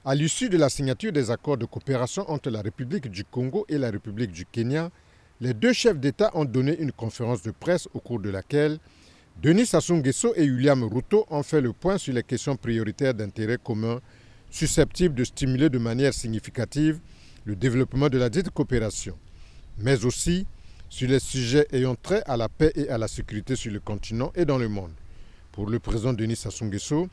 À l'issue de la signature des accords de coopération entre la République du Congo et la République du Kenya, les deux chefs d'État ont donné une conférence de presse au cours de laquelle Denis Sassou Nguesso et William Ruto ont fait le point sur les questions prioritaires d'intérêt commun susceptibles de stimuler de manière significative le développement de la dite coopération, mais aussi sur les sujets ayant trait à la paix et à la sécurité sur le continent et dans le monde. Pour le président Denis Sassou Nguesso,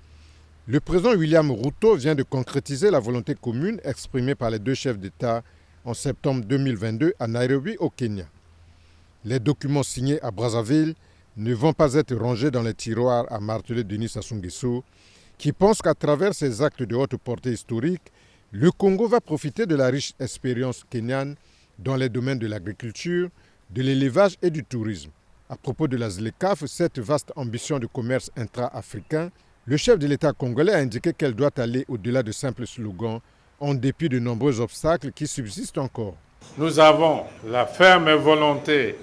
le président William Ruto vient de concrétiser la volonté commune exprimée par les deux chefs d'État en septembre 2022 à Nairobi, au Kenya. Les documents signés à Brazzaville ne vont pas être rangés dans les tiroirs, a martelé Denis Sassou Nguesso, qui pense qu'à travers ces actes de haute portée historique, le Congo va profiter de la riche expérience kenyane dans les domaines de l'agriculture, de l'élevage et du tourisme. À propos de la ZLECAf, cette vaste ambition de commerce intra-africain, le chef de l'État congolais a indiqué qu'elle doit aller au-delà de simples slogans, en dépit de nombreux obstacles qui subsistent encore. Nous avons la ferme volonté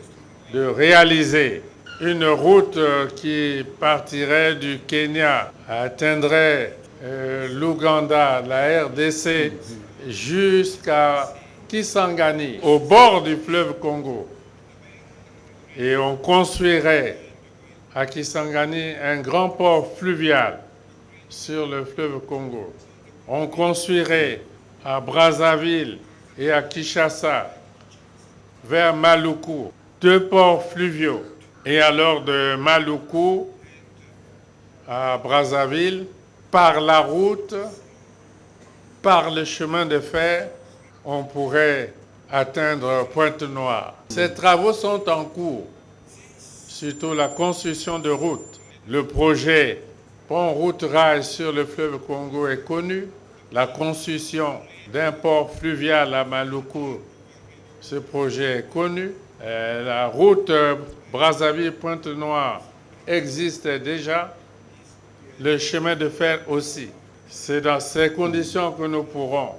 de réaliser une route qui partirait du Kenya, atteindrait l'Ouganda, la RDC, jusqu'à Kisangani, au bord du fleuve Congo. Et on construirait à Kisangani un grand port fluvial sur le fleuve Congo. On construirait à Brazzaville et à Kinshasa, vers Maluku, deux ports fluviaux. Et alors de Maluku à Brazzaville, par la route, par le chemin de fer, on pourrait atteindre Pointe-Noire. Ces travaux sont en cours, surtout la construction de routes. Le projet pont-route-rail sur le fleuve Congo est connu. La construction d'un port fluvial à Maluku, ce projet est connu. La route Brazzaville-Pointe-Noire existe déjà. Le chemin de fer aussi. C'est dans ces conditions que nous pourrons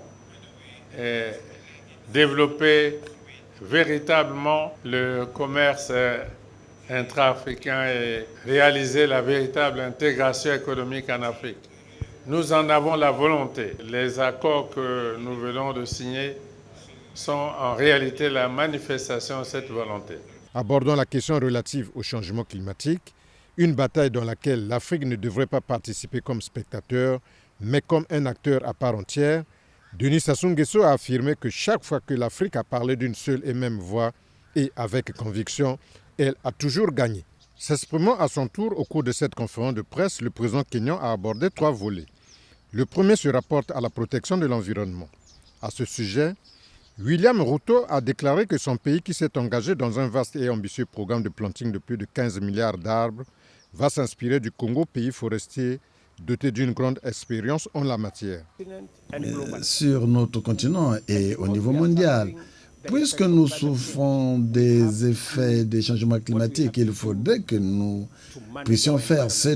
développer véritablement le commerce intra-africain et réaliser la véritable intégration économique en Afrique. Nous en avons la volonté. Les accords que nous venons de signer sont en réalité la manifestation de cette volonté. Abordons la question relative au changement climatique, une bataille dans laquelle l'Afrique ne devrait pas participer comme spectateur, mais comme un acteur à part entière. Denis Sassou Nguesso a affirmé que chaque fois que l'Afrique a parlé d'une seule et même voix, et avec conviction, elle a toujours gagné. S'exprimant à son tour au cours de cette conférence de presse, le président kenyan a abordé 3 volets. Le premier se rapporte à la protection de l'environnement. À ce sujet, William Ruto a déclaré que son pays, qui s'est engagé dans un vaste et ambitieux programme de planting de plus de 15 milliards d'arbres, va s'inspirer du Congo, pays forestier doté d'une grande expérience en la matière. Sur notre continent et au niveau mondial, puisque nous souffrons des effets des changements climatiques, il faudrait que nous puissions faire ce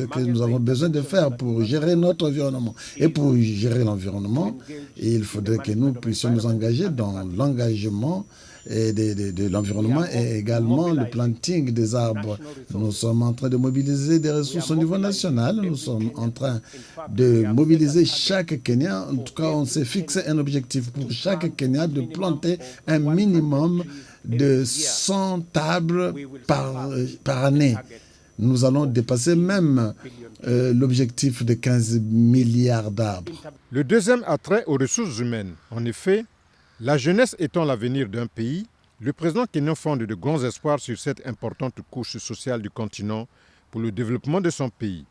que nous avons besoin de faire pour gérer notre environnement. Et pour gérer l'environnement, il faudrait que nous puissions nous engager dans l'engagement de l'environnement et également le planting des arbres. Nous sommes en train de mobiliser des ressources au niveau national. Nous sommes en train de mobiliser chaque Kenyan. En tout cas, on s'est fixé un objectif pour chaque Kenyan de planter un minimum de 100 arbres par année. Nous allons dépasser même l'objectif de 15 milliards d'arbres. Le deuxième a trait aux ressources humaines. En effet, la jeunesse étant l'avenir d'un pays, le président kenyan fonde de grands espoirs sur cette importante couche sociale du continent pour le développement de son pays.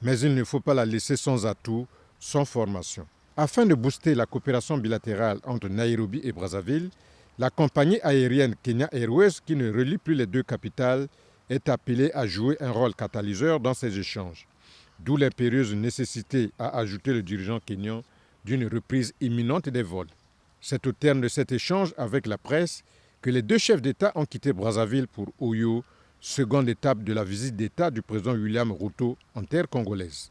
Mais il ne faut pas la laisser sans atout, sans formation. Afin de booster la coopération bilatérale entre Nairobi et Brazzaville, la compagnie aérienne Kenya Airways, qui ne relie plus les deux capitales, est appelée à jouer un rôle catalyseur dans ces échanges. D'où l'impérieuse nécessité, a ajouté le dirigeant kenyan, d'une reprise imminente des vols. C'est au terme de cet échange avec la presse que les deux chefs d'État ont quitté Brazzaville pour Oyo, seconde étape de la visite d'État du président William Ruto en terre congolaise.